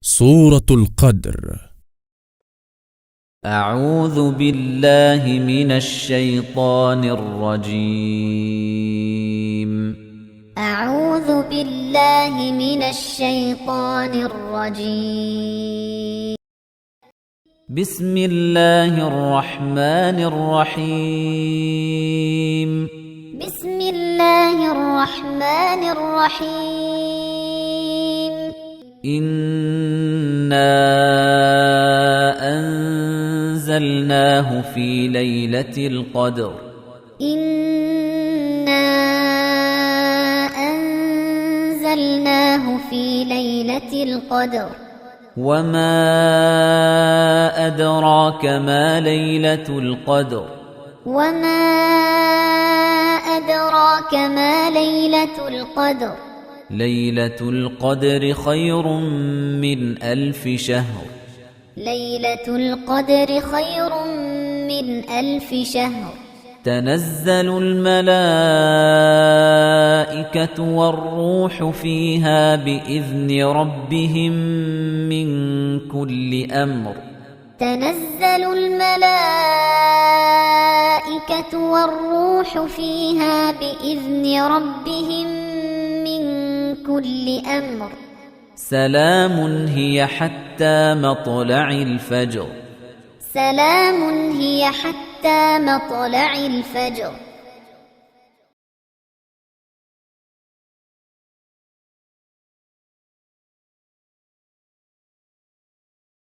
سورة القدر. أعوذ بالله من الشيطان الرجيم. أعوذ بالله من الشيطان الرجيم. بسم الله الرحمن الرحيم. بسم الله الرحمن الرحيم. إنا أنزلناه في ليلة القدر. إنا أنزلناه في ليلة القدر. وما أدراك ما ليلة القدر. وما أدراك ما ليلة القدر. ليلة القدر خير من 1000 شهر. ليلة القدر خير من 1000 شهر. تنزل الملائكة والروح فيها بإذن ربهم من كل أمر. تنزل الملائكة والروح فيها بإذن ربهم من كل أمر. سلام هي حتى مطلع الفجر. سلام هي حتى مطلع الفجر.